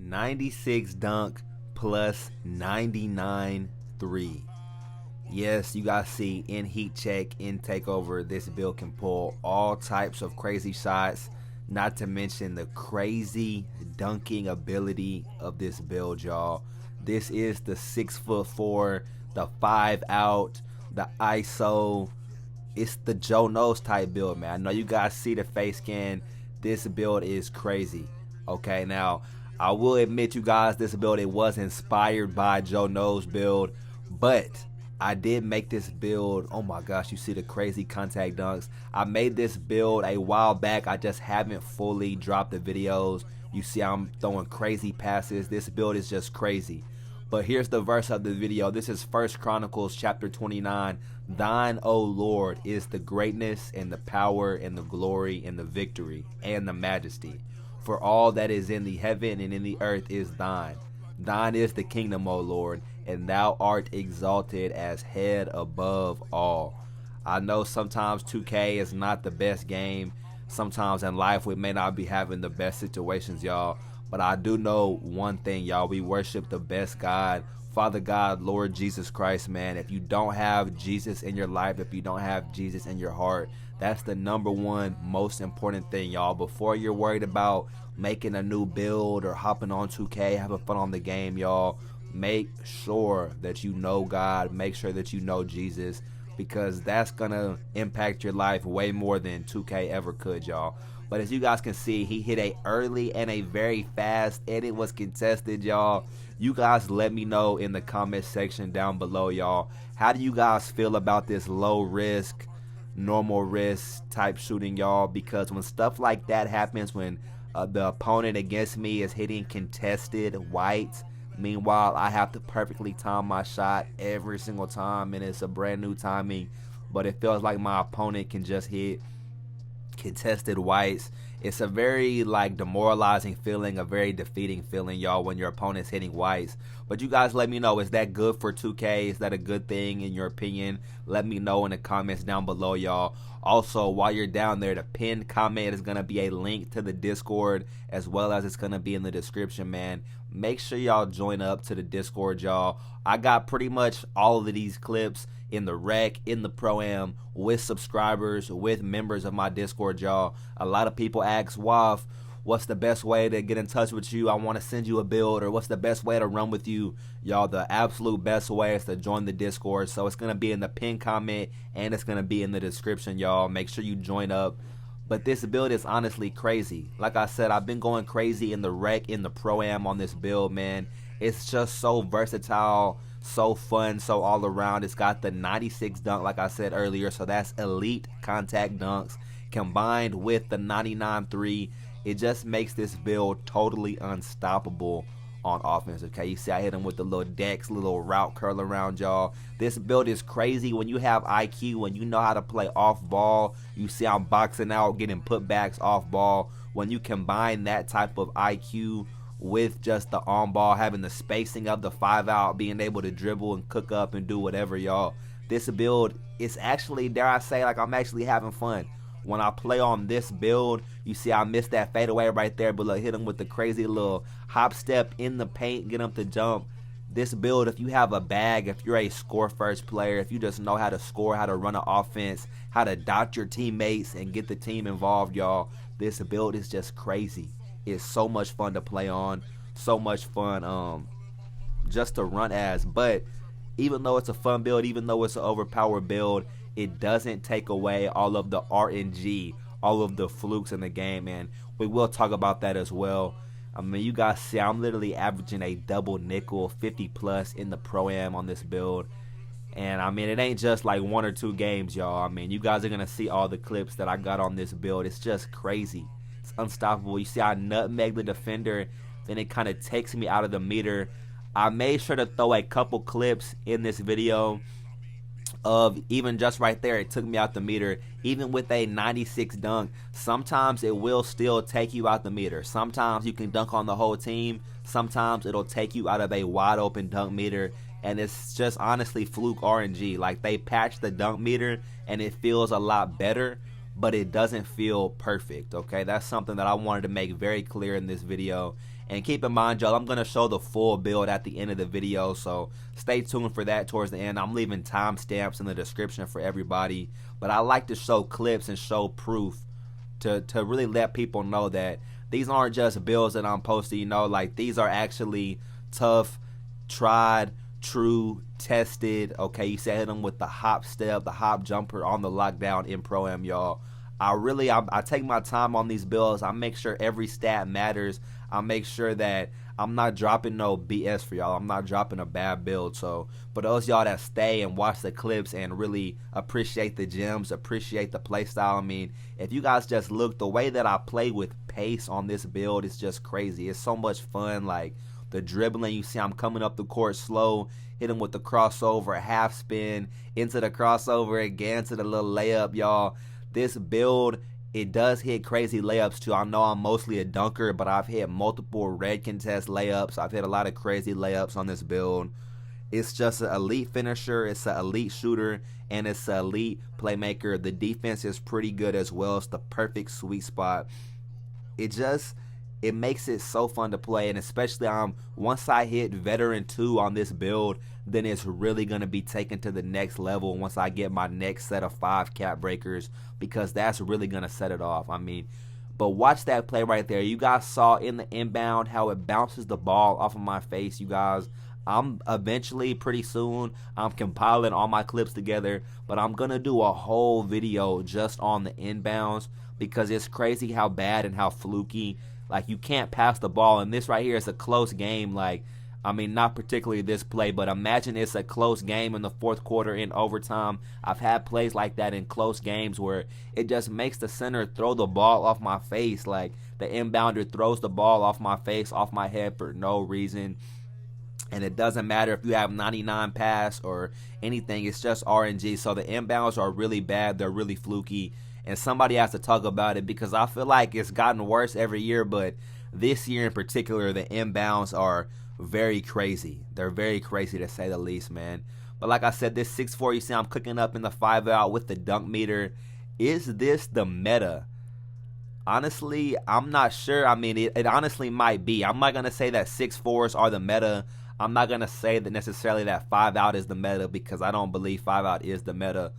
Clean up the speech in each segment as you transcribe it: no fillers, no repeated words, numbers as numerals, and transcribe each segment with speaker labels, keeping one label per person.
Speaker 1: 96 dunk plus 99 3. Yes, you guys see in heat check, in takeover, this build can pull all types of crazy shots, not to mention the crazy dunking ability of this build, y'all. This is the 6'4", the 5 out, the ISO. It's the Joe Knows type build, man. I know you guys see the face scan. This build is crazy. Okay, now I will admit, you guys, this build, it was inspired by Joe Knows build, but I did make this build. Oh my gosh, you see the crazy contact dunks. I made this build a while back. I just haven't fully dropped the videos. You see I'm throwing crazy passes. This build is just crazy. But here's the verse of the video. This is 1 Chronicles chapter 29. Thine, O Lord, is the greatness and the power and the glory and the victory and the majesty. For all that is in the heaven and in the earth is thine. Thine is the kingdom, O Lord, and thou art exalted as head above all. I know sometimes 2K is not the best game. Sometimes in life we may not be having the best situations, y'all. But I do know one thing, y'all. We worship the best God, Father God, Lord Jesus Christ, man. If you don't have Jesus in your life, if you don't have Jesus in your heart, that's the #1 most important thing, y'all. Before you're worried about making a new build or hopping on 2K, having fun on the game, y'all, make sure that you know God. Make sure that you know Jesus, because that's gonna impact your life way more than 2K ever could, y'all. But as you guys can see, he hit a early and a very fast, and it was contested, y'all. You guys let me know in the comment section down below, y'all. How do you guys feel about this low risk, normal risk type shooting, y'all? Because when stuff like that happens, when the opponent against me is hitting contested whites, meanwhile I have to perfectly time my shot every single time, and it's a brand new timing, but it feels like my opponent can just hit contested whites. It's a very demoralizing feeling, a very defeating feeling, y'all, when your opponent's hitting whites. But you guys let me know, is that good for 2K? Is that a good thing in your opinion? Let me know in the comments down below, y'all. Also, while you're down there, the pinned comment is gonna be a link to the Discord, as well as it's gonna be in the description, man. Make sure y'all join up to the Discord, y'all. I got pretty much all of these clips in the rec, in the pro-am, with subscribers, with members of my Discord, y'all. A lot of people ask, Waf, what's the best way to get in touch with you? I want to send you a build, or what's the best way to run with you? Y'all, the absolute best way is to join the Discord. So it's going to be in the pinned comment, and it's going to be in the description, y'all. Make sure you join up. But this build is honestly crazy. Like I said, I've been going crazy in the rec, in the pro-am on this build, man. It's just so versatile, so fun, so all around. It's got the 96 dunk, like I said earlier, so that's elite contact dunks combined with the 99 3. It just makes this build totally unstoppable on offense. Okay, you see I hit him with the little decks, little route curl around, y'all. This build is crazy when you have IQ, when you know how to play off ball. You see I'm boxing out, getting putbacks off ball. When you combine that type of IQ with just the on ball, having the spacing of the 5 out, being able to dribble and cook up and do whatever, y'all, this build is actually, dare I say, I'm actually having fun when I play on this build. You see I missed that fadeaway right there, but look, hit him with the crazy little hop step in the paint, get him to jump. This build, if you have a bag, if you're a score first player, if you just know how to score, how to run an offense, how to dot your teammates and get the team involved, y'all, this build is just crazy. It's so much fun to play on, so much fun just to run as. But even though it's a fun build, even though it's an overpowered build, it doesn't take away all of the RNG, all of the flukes in the game, and we will talk about that as well. I mean, you guys see I'm literally averaging a double nickel, 50 plus in the pro-am on this build. And I mean, it ain't just like 1 or 2 games, y'all. I mean, you guys are gonna see all the clips that I got on this build. It's just crazy. It's unstoppable. You see I nutmeg the defender, then it kind of takes me out of the meter. I made sure to throw a couple clips in this video of even just right there, it took me out the meter. Even with a 96 dunk, sometimes it will still take you out the meter. Sometimes you can dunk on the whole team, sometimes it'll take you out of a wide open dunk meter, and it's just honestly fluke RNG. Like, they patched the dunk meter and it feels a lot better, but it doesn't feel perfect. Okay, that's something that I wanted to make very clear in this video. And keep in mind, y'all, I'm going to show the full build at the end of the video, so stay tuned for that towards the end. I'm leaving timestamps in the description for everybody, but I like to show clips and show proof to really let people know that these aren't just builds that I'm posting, you know, like these are actually tough, tried, true, tested. Okay, you see I hit them with the hop step, the hop jumper on the lockdown in Pro-Am, y'all. I take my time on these builds. I make sure every stat matters. I make sure that I'm not dropping no BS for y'all. I'm not dropping a bad build. So for those y'all that stay and watch the clips and really appreciate the gems, appreciate the play style, I mean, if you guys just look, the way that I play with pace on this build is just crazy. It's so much fun. Like the dribbling, you see I'm coming up the court slow, hit him with the crossover, half spin, into the crossover again to the little layup, y'all. This build, it does hit crazy layups too. I know I'm mostly a dunker, but I've hit multiple red contest layups. I've hit a lot of crazy layups on this build. It's just an elite finisher, it's an elite shooter, and it's an elite playmaker. The defense is pretty good as well. It's the perfect sweet spot. It makes it so fun to play, and especially once I hit veteran 2 on this build, then it's really going to be taken to the next level once I get my next set of 5 cap breakers, because that's really going to set it off. I mean, but watch that play right there. You guys saw in the inbound how it bounces the ball off of my face, you guys. I'm eventually, pretty soon, I'm compiling all my clips together, but I'm going to do a whole video just on the inbounds, because it's crazy how bad and how fluky. Like, you can't pass the ball, and this right here is a close game. Like, I mean, not particularly this play, but imagine it's a close game in the fourth quarter in overtime. I've had plays like that in close games where it just makes the center throw the ball off my face. Like, the inbounder throws the ball off my face, off my head for no reason. And it doesn't matter if you have 99 pass or anything. It's just RNG. So the inbounds are really bad. They're really fluky. And somebody has to talk about it, because I feel like it's gotten worse every year, but this year in particular, the inbounds are very crazy. They're very crazy, to say the least, man. But like I said, this 6'4", you see I'm cooking up in the 5-out with the dunk meter. Is this the meta? Honestly, I'm not sure. I mean, it honestly might be. I'm not going to say that 6'4s are the meta. I'm not going to say that necessarily that 5-out is the meta, because I don't believe 5-out is the meta.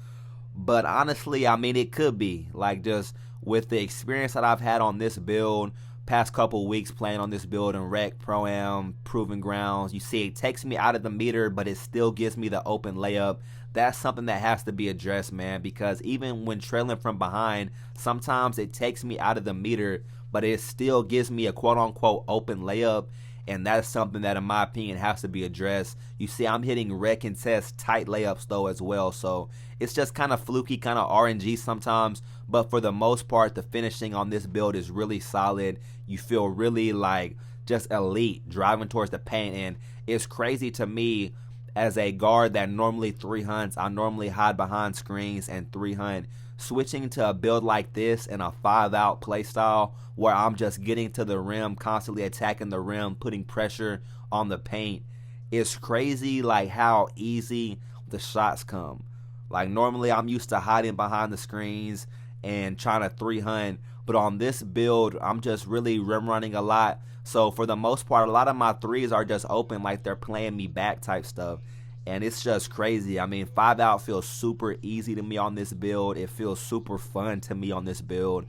Speaker 1: But honestly, I mean, it could be. Like, just with the experience that I've had on this build, past couple weeks playing on this build in Rec, Pro-Am, Proving Grounds, you see it takes me out of the meter, but it still gives me the open layup. That's something that has to be addressed, man, because even when trailing from behind, sometimes it takes me out of the meter, but it still gives me a quote-unquote open layup. And that's something that, in my opinion, has to be addressed. You see, I'm hitting red contest tight layups, though, as well. So it's just kind of fluky, kind of RNG sometimes. But for the most part, the finishing on this build is really solid. You feel really, like, just elite driving towards the paint. And it's crazy to me, as a guard that normally 3-hunts, I normally hide behind screens and 3-hunt. Switching to a build like this in a 5-out play style where I'm just getting to the rim, constantly attacking the rim, putting pressure on the paint, it's crazy, like, how easy the shots come. Like, normally I'm used to hiding behind the screens and trying to 3-hunt, but on this build, I'm just really rim running a lot. So for the most part, a lot of my threes are just open, like they're playing me back type stuff. And it's just crazy. I mean, 5-out feels super easy to me on this build. It feels super fun to me on this build.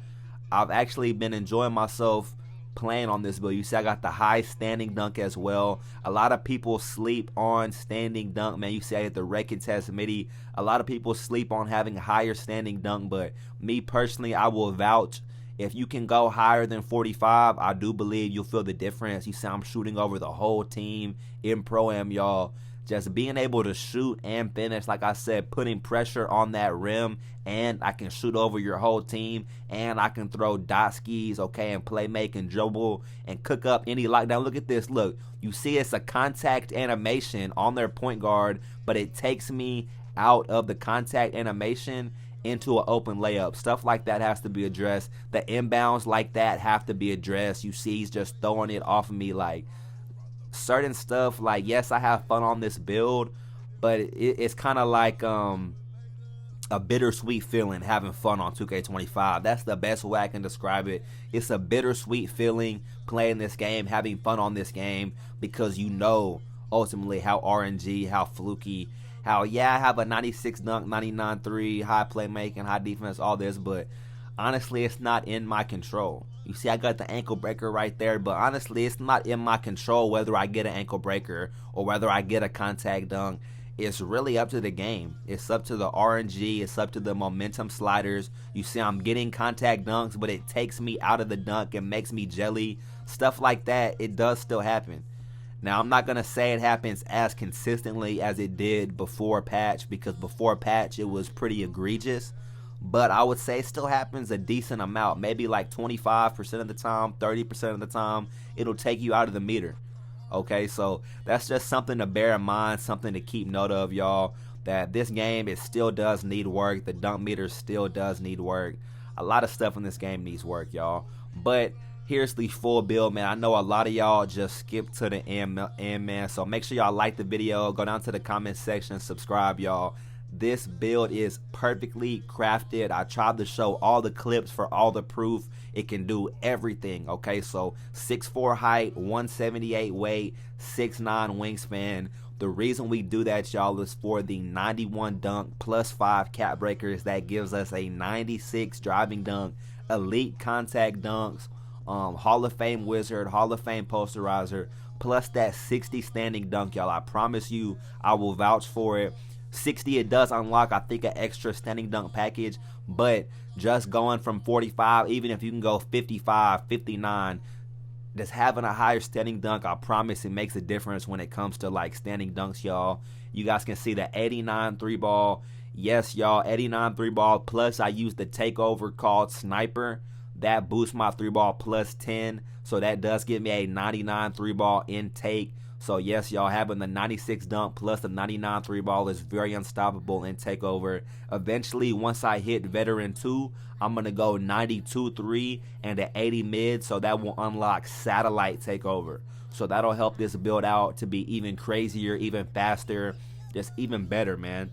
Speaker 1: I've actually been enjoying myself playing on this build. You see, I got the high standing dunk as well. A lot of people sleep on standing dunk, man. You see, I hit the red contest midi. A lot of people sleep on having higher standing dunk, but me personally, I will vouch. If you can go higher than 45, I do believe you'll feel the difference. You see, I'm shooting over the whole team in Pro-Am, y'all. Just being able to shoot and finish, like I said, putting pressure on that rim, and I can shoot over your whole team, and I can throw dot skis, okay, and play make and dribble and cook up any lockdown. Look at this. Look, you see it's a contact animation on their point guard, but it takes me out of the contact animation into an open layup. Stuff like that has to be addressed. The inbounds like that have to be addressed. You see he's just throwing it off of me, like, certain stuff. Like, yes, I have fun on this build, but it's kind of like a bittersweet feeling having fun on 2K25. That's the best way I can describe it. It's a bittersweet feeling playing this game, having fun on this game, because you know ultimately how RNG, how fluky, how, yeah, I have a 96 dunk, 99 3, high playmaking, high defense, all this, but honestly, it's not in my control. You see, I got the ankle breaker right there, but honestly, it's not in my control whether I get an ankle breaker or whether I get a contact dunk. It's really up to the game. It's up to the RNG. It's up to the momentum sliders. You see, I'm getting contact dunks, but it takes me out of the dunk and makes me jelly. Stuff like that, it does still happen. Now, I'm not going to say it happens as consistently as it did before patch, because before patch, it was pretty egregious. But I would say it still happens a decent amount. Maybe like 25% of the time, 30% of the time, it'll take you out of the meter. Okay, so that's just something to bear in mind, something to keep note of, y'all, that this game, it still does need work. The dunk meter still does need work. A lot of stuff in this game needs work, y'all. But here's the full build, man. I know a lot of y'all just skip to the end, man. So make sure y'all like the video, go down to the comment section, subscribe, y'all. This build is perfectly crafted. I tried to show all the clips for all the proof. It can do everything, okay? So 6'4" height, 178 weight, 6'9" wingspan. The reason we do that, y'all, is for the 91 dunk plus 5 cap breakers. That gives us a 96 driving dunk, elite contact dunks, Hall of Fame wizard, Hall of Fame posterizer, plus that 60 standing dunk, y'all. I promise you, I will vouch for it. 60, it does unlock, I think, an extra standing dunk package, but just going from 45, even if you can go 55, 59, just having a higher standing dunk, I promise it makes a difference when it comes to like standing dunks, y'all. You guys can see the 89 3 ball. Yes, y'all, 89 3 ball, plus I use the takeover called Sniper. That boosts my 3 ball plus 10, so that does give me a 99 3 ball intake. So yes, y'all, having the 96 dunk plus the 99 3 ball is very unstoppable in takeover. Eventually, once I hit veteran 2, I'm going to go 92 3 and the 80 mid, so that will unlock satellite takeover. So that'll help this build out to be even crazier, even faster, just even better, man.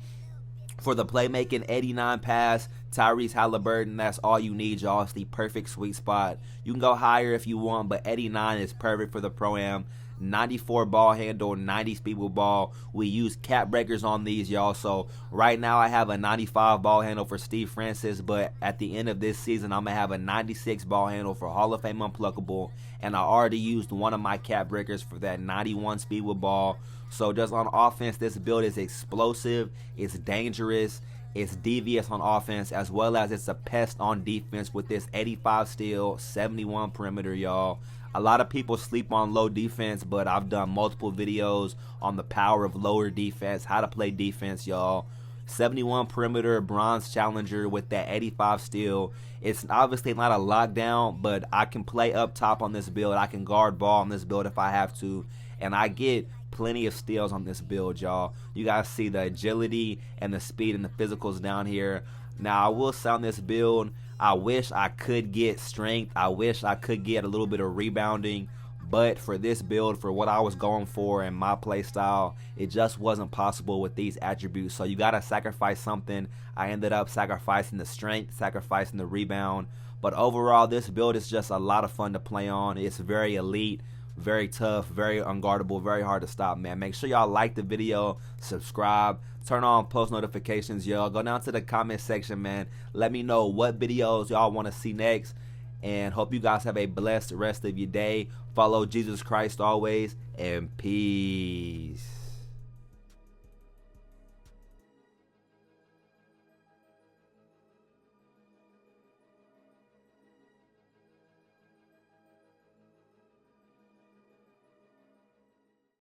Speaker 1: For the playmaking, 89 pass, Tyrese Halliburton, that's all you need, y'all. It's the perfect sweet spot. You can go higher if you want, but 89 is perfect for the Pro-Am. 94 ball handle, 90 speed with ball. We use cap breakers on these, y'all. So right now I have a 95 ball handle for Steve Francis, but at the end of this season I'm gonna have a 96 ball handle for Hall of Fame unpluckable, and I already used one of my cap breakers for that 91 speed with ball. So just on offense, this build is explosive, it's dangerous, it's devious on offense, as well as it's a pest on defense with this 85 steal, 71 perimeter, y'all. A lot of people sleep on low defense, but I've done multiple videos on the power of lower defense, how to play defense, y'all. 71 perimeter, bronze challenger with that 85 steal. It's obviously not a lockdown, but I can play up top on this build. I can guard ball on this build if I have to, and I get plenty of steals on this build, y'all. You guys see the agility and the speed and the physicals down here. Now, I will say on this build, I wish I could get strength. I wish I could get a little bit of rebounding. But for this build, for what I was going for in my play style, it just wasn't possible with these attributes. So you got to sacrifice something. I ended up sacrificing the strength, sacrificing the rebound. But overall, this build is just a lot of fun to play on. It's very elite, very tough, very unguardable, very hard to stop, man. Make sure y'all like the video, subscribe, turn on post notifications, y'all. Go down to the comment section, man. Let me know what videos y'all want to see next, and hope you guys have a blessed rest of your day. Follow Jesus Christ always, and peace.